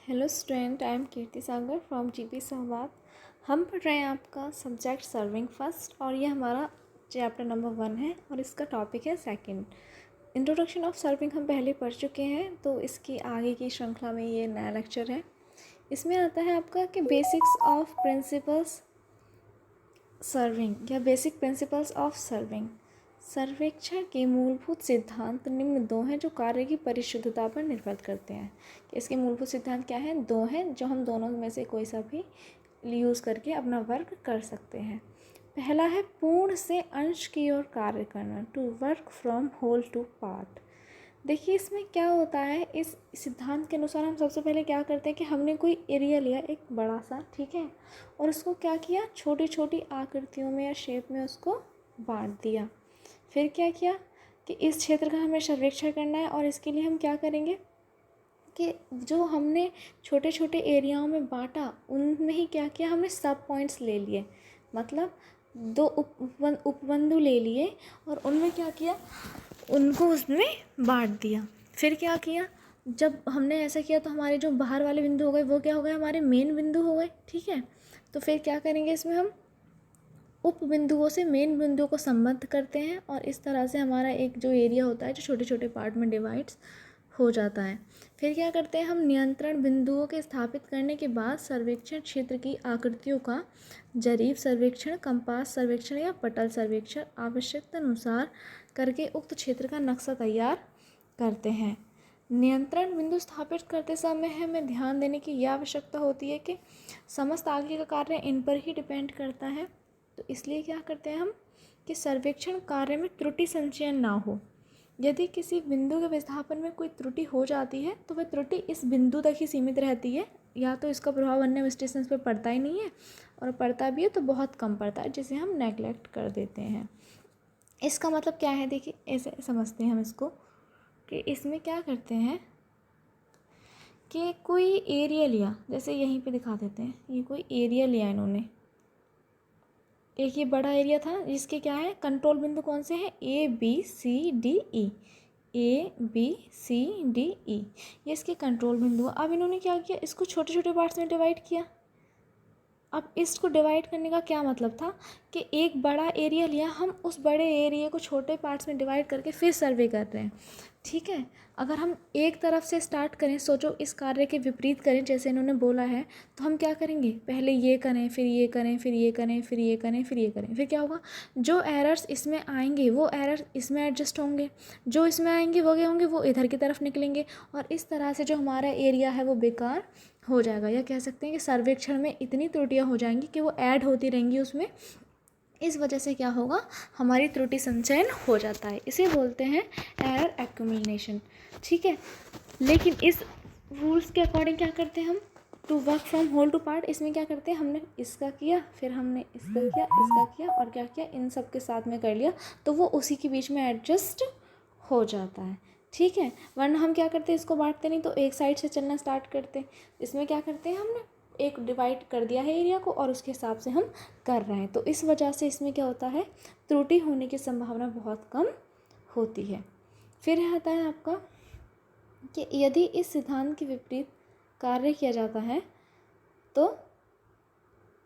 Hello student, I am Kirti Sagar from GP Sehwag. हम पढ़ रहे हैं आपका सब्जेक्ट सर्विंग फर्स्ट और ये हमारा चैप्टर नंबर 1 है और इसका टॉपिक है सेकंड। इंट्रोडक्शन ऑफ सर्विंग हम पहले पढ़ चुके हैं, तो इसकी आगे की श्रृंखला में ये नया लेक्चर है। इसमें आता है आपका कि बेसिक्स ऑफ प्रिंसिपल्स सर्विंग या बेसिक प्रिंसिपल्स ऑफ सर्विंग। सर्वेक्षण के मूलभूत सिद्धांत निम्न दो हैं जो कार्य की परिशुद्धता पर निर्भर करते हैं। कि इसके मूलभूत सिद्धांत क्या हैं? दो हैं जो हम दोनों में से कोई सा भी यूज़ करके अपना वर्क कर सकते हैं। पहला है पूर्ण से अंश की ओर कार्य करना, to work from whole to part. देखिए इसमें क्या होता है, इस सिद्धांत के अनुसार हम सबसे पहले क्या करते हैं कि हमने कोई एरिया लिया एक बड़ा सा, ठीक है, और उसको क्या किया, छोटी छोटी आकृतियों में या शेप में उसको बांट दिया। फिर क्या किया कि इस क्षेत्र का हमें सर्वेक्षण करना है और इसके लिए हम क्या करेंगे कि जो हमने छोटे छोटे एरियाओं में बांटा उनमें ही क्या किया, हमने सब पॉइंट्स ले लिए, मतलब दो उपबंधु ले लिए और उनमें क्या किया, उनको उसमें बांट दिया। फिर क्या किया, जब हमने ऐसा किया तो हमारे जो बाहर वाले बिंदु हो गए वो क्या हो गए, हमारे मेन बिंदु हो गए, ठीक है। तो फिर क्या करेंगे, इसमें हम उप बिंदुओं से मेन बिंदुओं को संबद्ध करते हैं और इस तरह से हमारा एक जो एरिया होता है जो छोटे छोटे पार्ट में डिवाइड्स हो जाता है। फिर क्या करते हैं, हम नियंत्रण बिंदुओं के स्थापित करने के बाद सर्वेक्षण क्षेत्र की आकृतियों का जरीब सर्वेक्षण, कंपास सर्वेक्षण या पटल सर्वेक्षण आवश्यकता अनुसार करके उक्त क्षेत्र का नक्शा तैयार करते हैं। नियंत्रण बिंदु स्थापित करते समय हमें ध्यान देने की यह आवश्यकता होती है कि समस्त आगे का कार्य इन पर ही डिपेंड करता है। तो इसलिए क्या करते हैं हम कि सर्वेक्षण कार्य में त्रुटि संचयन ना हो। यदि किसी बिंदु के विस्थापन में कोई त्रुटि हो जाती है तो वह त्रुटि इस बिंदु तक ही सीमित रहती है, या तो इसका प्रभाव अन्य स्टेशंस पर पड़ता ही नहीं है, और पड़ता भी है तो बहुत कम पड़ता है, जिसे हम नेगलेक्ट कर देते हैं। इसका मतलब क्या है, देखिए ऐसे समझते हैं हम इसको कि इसमें क्या करते हैं कि कोई एरिया लिया, जैसे यहीं पे दिखा देते हैं, ये कोई एरिया लिया इन्होंने, एक ये बड़ा एरिया था जिसके क्या है कंट्रोल बिंदु कौन से हैं, A B C D E, A B C D E, ये इसके कंट्रोल बिंदु। अब इन्होंने क्या किया, इसको छोटे छोटे पार्ट्स में डिवाइड किया। अब इसको डिवाइड करने का क्या मतलब था कि एक बड़ा एरिया लिया, हम उस बड़े एरिया को छोटे पार्ट्स में डिवाइड करके फिर सर्वे कर रहे हैं, ठीक है। अगर हम एक तरफ से स्टार्ट करें, सोचो इस कार्य के विपरीत करें जैसे इन्होंने बोला है, तो हम क्या करेंगे, पहले ये करें फिर ये करें फिर ये करें फिर ये करें फिर ये करें, फिर क्या होगा, जो एरर्स इसमें आएंगे वो एरर इसमें एडजस्ट होंगे, जो इसमें आएंगे वो क्या होंगे, वो इधर की तरफ निकलेंगे, और इस तरह से जो हमारा एरिया है वो बेकार हो जाएगा। या कह सकते हैं कि सर्वेक्षण में इतनी त्रुटियां हो जाएंगी कि वो ऐड होती रहेंगी उसमें, इस वजह से क्या होगा, हमारी त्रुटि संचयन हो जाता है। इसे बोलते हैं एरर एक्यूमुलेशन, ठीक है। लेकिन इस रूल्स के अकॉर्डिंग क्या करते हैं हम, to work from whole to part, इसमें क्या करते हैं, हमने इसका किया फिर हमने इसका किया इसका किया और क्या किया, इन सब के साथ में कर लिया, तो वो उसी के बीच में एडजस्ट हो जाता है, ठीक है। वरना हम क्या करते हैं, इसको बांटते नहीं तो एक साइड से चलना स्टार्ट करते हैं। इसमें क्या करते हैं, हमने एक डिवाइड कर दिया है एरिया को और उसके हिसाब से हम कर रहे हैं, तो इस वजह से इसमें क्या होता है, त्रुटि होने की संभावना बहुत कम होती है। फिर आता है आपका कि यदि इस सिद्धांत के विपरीत कार्य किया जाता है तो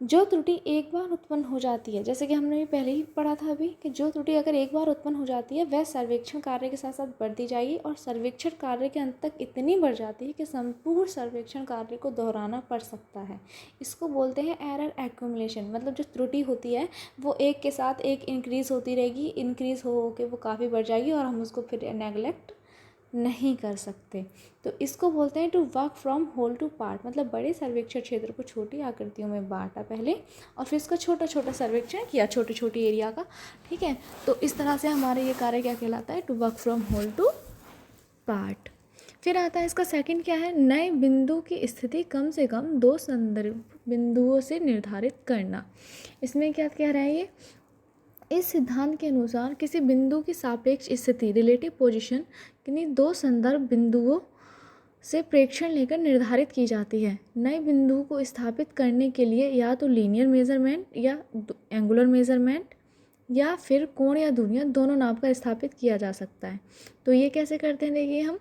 जो त्रुटि एक बार उत्पन्न हो जाती है, जैसे कि हमने पहले ही पढ़ा था अभी कि जो त्रुटि अगर एक बार उत्पन्न हो जाती है वह सर्वेक्षण कार्य के साथ साथ बढ़ती जाएगी और सर्वेक्षण कार्य के अंत तक इतनी बढ़ जाती है कि संपूर्ण सर्वेक्षण कार्य को दोहराना पड़ सकता है। इसको बोलते हैं एरर एक्यूमुलेशन, मतलब जो त्रुटि होती है वो एक के साथ एक इंक्रीज़ होती रहेगी, इंक्रीज़ हो के वो काफ़ी बढ़ जाएगी और हम उसको फिर नेगलेक्ट नहीं कर सकते। तो इसको बोलते हैं to work from whole to part, मतलब बड़े सर्वेक्षण क्षेत्र को छोटी आकृतियों में बांटा पहले और फिर इसका छोटा छोटा सर्वेक्षण किया छोटी छोटी एरिया का, ठीक है। तो इस तरह से हमारे ये कार्य क्या कहलाता है, to work from whole to part. फिर आता है इसका सेकंड क्या है, नए बिंदु की स्थिति कम से कम दो संदर्भ बिंदुओं से निर्धारित करना। इसमें क्या कह रहा है ये, इस सिद्धांत के अनुसार किसी बिंदु की सापेक्ष स्थिति रिलेटिव पोजीशन किन्हीं दो संदर्भ बिंदुओं से प्रेक्षण लेकर निर्धारित की जाती है। नए बिंदु को स्थापित करने के लिए या तो लीनियर मेजरमेंट या एंगुलर मेजरमेंट या फिर कोण या दूरियां दोनों नाप का स्थापित किया जा सकता है। तो ये कैसे करते हैं, देखिए हम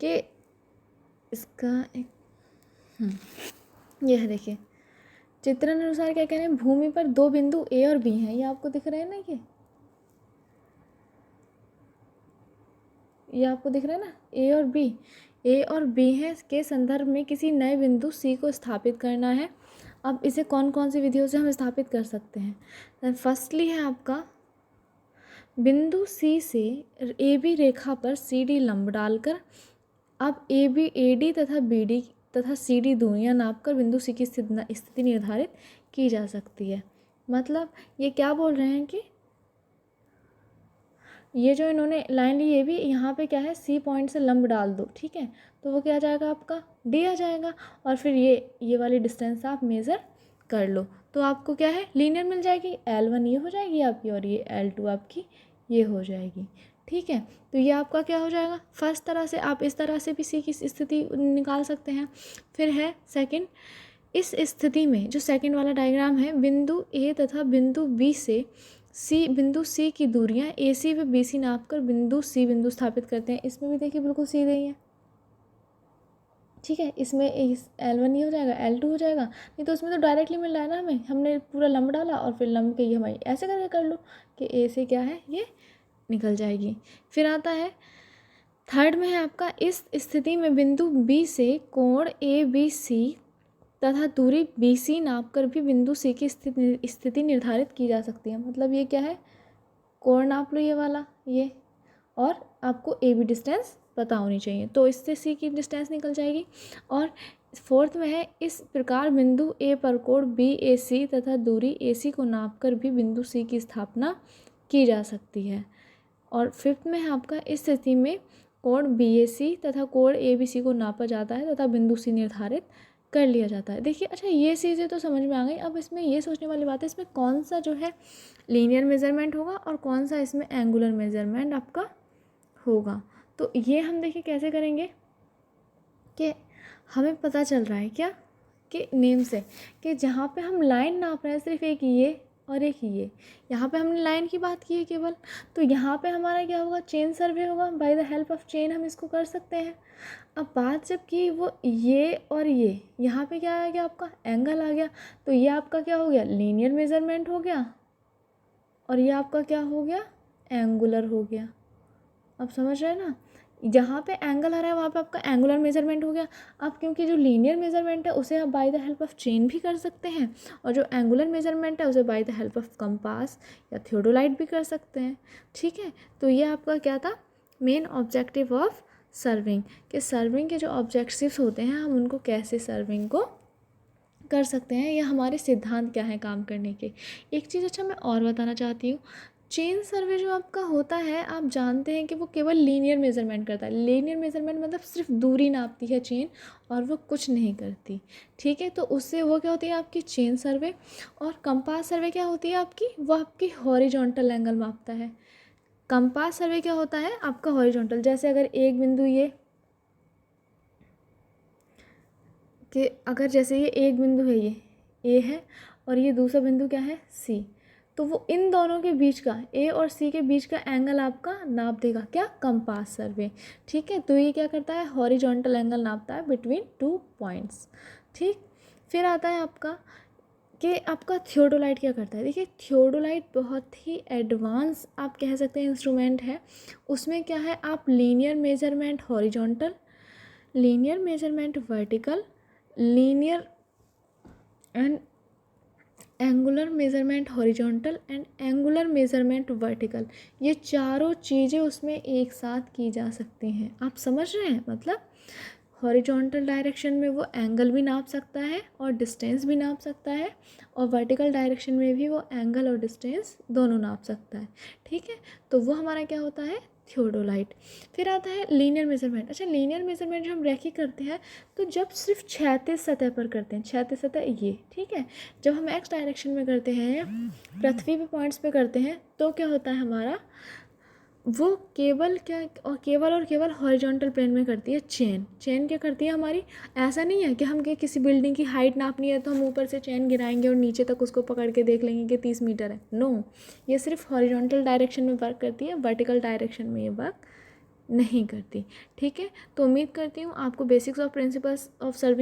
कि इसका एक यह देखिए चित्र अनुसार क्या कह रहे हैं, भूमि पर दो बिंदु ए और बी हैं, ये आपको दिख रहे हैं ना, ये आपको दिख रहा है ना, ए और बी है के संदर्भ में किसी नए बिंदु सी को स्थापित करना है। अब इसे कौन कौन सी विधियों से हम स्थापित कर सकते हैं। फर्स्टली है आपका बिंदु सी से ए बी रेखा पर सी डी लंब डालकर अब ए बी ए डी तथा बी डी तथा सी डी दूरियाँ नापकर बिंदु सी की स्थिति निर्धारित की जा सकती है। मतलब ये क्या बोल रहे हैं कि ये जो इन्होंने लाइन ली, ये भी यहाँ पे क्या है, सी पॉइंट से लंब डाल दो, ठीक है, तो वो क्या आ जाएगा आपका, डी आ जाएगा। और फिर ये वाली डिस्टेंस आप मेज़र कर लो तो आपको क्या है, लीनियर मिल जाएगी। L1 ये हो जाएगी आपकी और ये L2 आपकी ये हो जाएगी, ठीक है। तो ये आपका क्या हो जाएगा, फर्स्ट तरह से आप इस तरह से भी सी की स्थिति निकाल सकते हैं। फिर है सेकंड, इस स्थिति में जो सेकंड वाला डायग्राम है, बिंदु ए तथा बिंदु बी से बिंदु सी की दूरियां ए सी व बी सी नाप कर बिंदु बिंदु स्थापित करते हैं। इसमें भी देखिए बिल्कुल सीधे ही है, ठीक है। इसमें L1 ये हो जाएगा, L2 हो जाएगा, नहीं तो उसमें तो डायरेक्टली मिल रहा है ना हमें, हमने पूरा लंब डाला और फिर लंब के ये हमारी ऐसे करके कर लो कि ए से क्या है ये निकल जाएगी। फिर आता है थर्ड में है आपका, इस स्थिति में बिंदु बी से कोण ए बी सी तथा दूरी बी सी नाप कर भी बिंदु सी की स्थिति निर्धारित की जा सकती है। मतलब ये क्या है, कोण नाप लो ये वाला ये, और आपको ए बी डिस्टेंस पता होनी चाहिए, तो इससे सी की डिस्टेंस निकल जाएगी। और फोर्थ में है, इस प्रकार बिंदु ए पर कोण बी ए सी तथा दूरी ए सी को नाप कर भी बिंदु सी की स्थापना की जा सकती है। और फिफ्थ में है आपका, इस स्थिति में कोण बी ए सी तथा कोण ए बी सी को नापा जाता है तथा बिंदु सी निर्धारित कर लिया जाता है। देखिए अच्छा, ये चीज़ें तो समझ में आ गई। अब इसमें ये सोचने वाली बात है, इसमें कौन सा जो है लीनियर मेजरमेंट होगा और कौन सा इसमें एंगुलर मेजरमेंट आपका होगा। तो ये हम देखिए कैसे करेंगे कि हमें पता चल रहा है क्या कि नेम से, कि जहाँ पे हम लाइन नाप रहे हैं सिर्फ एक ये और एक ये, यहाँ पे हमने लाइन की बात की है केवल, तो यहाँ पे हमारा क्या होगा, चेन सर्वे होगा। By the help of chain हम इसको कर सकते हैं। अब बात जब की वो ये और ये, यहाँ पे क्या आ गया आपका, एंगल आ गया, तो ये आपका क्या हो गया, लीनियर मेजरमेंट हो गया और ये आपका क्या हो गया, एंगुलर हो गया। अब समझ रहे हैं ना, जहाँ पे एंगल आ रहा है वहाँ पे आपका एंगुलर मेजरमेंट हो गया। अब क्योंकि जो लीनियर मेजरमेंट है उसे आप by the help of chain भी कर सकते हैं, और जो एंगुलर मेजरमेंट है उसे by the help of compass या थियोडोलाइट भी कर सकते हैं, ठीक है। तो ये आपका क्या था, मेन ऑब्जेक्टिव ऑफ सर्विंग, कि सर्विंग के जो ऑब्जेक्टिव्स होते हैं हम उनको कैसे सर्विंग को कर सकते हैं, या हमारे सिद्धांत क्या है काम करने के। एक चीज़ अच्छा मैं और बताना चाहती हूँ, चेन सर्वे जो आपका होता है, आप जानते हैं कि वो केवल लीनियर मेजरमेंट करता है। लीनियर मेजरमेंट मतलब सिर्फ दूरी नापती है चेन, और वो कुछ नहीं करती, ठीक है। तो उससे वो क्या होती है आपकी चेन सर्वे। और कंपास सर्वे क्या होती है आपकी, वो आपकी हॉरिजॉन्टल एंगल मापता है। कंपास सर्वे क्या होता है आपका, हॉरिजॉन्टल। जैसे अगर एक बिंदु ये कि अगर जैसे ये एक बिंदु है, ये ए है और ये दूसरा बिंदु क्या है, सी, तो वो इन दोनों के बीच का, ए और सी के बीच का एंगल आपका नाप देगा, क्या, कंपास सर्वे, ठीक है। तो ये क्या करता है, हॉरिजॉन्टल एंगल नापता है बिटवीन 2 पॉइंट्स, ठीक। फिर आता है आपका कि आपका थियोडोलाइट क्या करता है। देखिए थियोडोलाइट बहुत ही एडवांस आप कह सकते हैं इंस्ट्रूमेंट है। उसमें क्या है, आप linear measurement horizontal, linear measurement vertical, linear and angular measurement horizontal and angular measurement vertical, ये चारों चीज़ें उसमें एक साथ की जा सकती हैं। आप समझ रहे हैं, मतलब हॉरिजॉन्टल डायरेक्शन में वो एंगल भी नाप सकता है और डिस्टेंस भी नाप सकता है, और वर्टिकल डायरेक्शन में भी वो एंगल और डिस्टेंस दोनों नाप सकता है, ठीक है। तो वो हमारा क्या होता है, थियोडोलाइट। फिर आता है लीनियर मेजरमेंट। अच्छा, लीनियर मेजरमेंट जो हम रैखिक करते हैं, तो जब सिर्फ क्षैतिज सतह पर करते हैं, क्षैतिज सतह ये, ठीक है। जब हम एक्स डायरेक्शन में करते हैं, पृथ्वी पे पॉइंट्स पे करते हैं, तो क्या होता है हमारा, वो केवल और केवल हॉरिजॉन्टल प्लेन में करती है चेन क्या करती है हमारी। ऐसा नहीं है कि हम किसी बिल्डिंग की हाइट नापनी है तो हम ऊपर से चेन गिराएंगे और नीचे तक उसको पकड़ के देख लेंगे कि 30 मीटर है। नो, ये सिर्फ हॉरिजॉन्टल डायरेक्शन में वर्क करती है, वर्टिकल डायरेक्शन में ये वर्क नहीं करती, ठीक है। तो उम्मीद करती हूँ आपको basics of principles of serving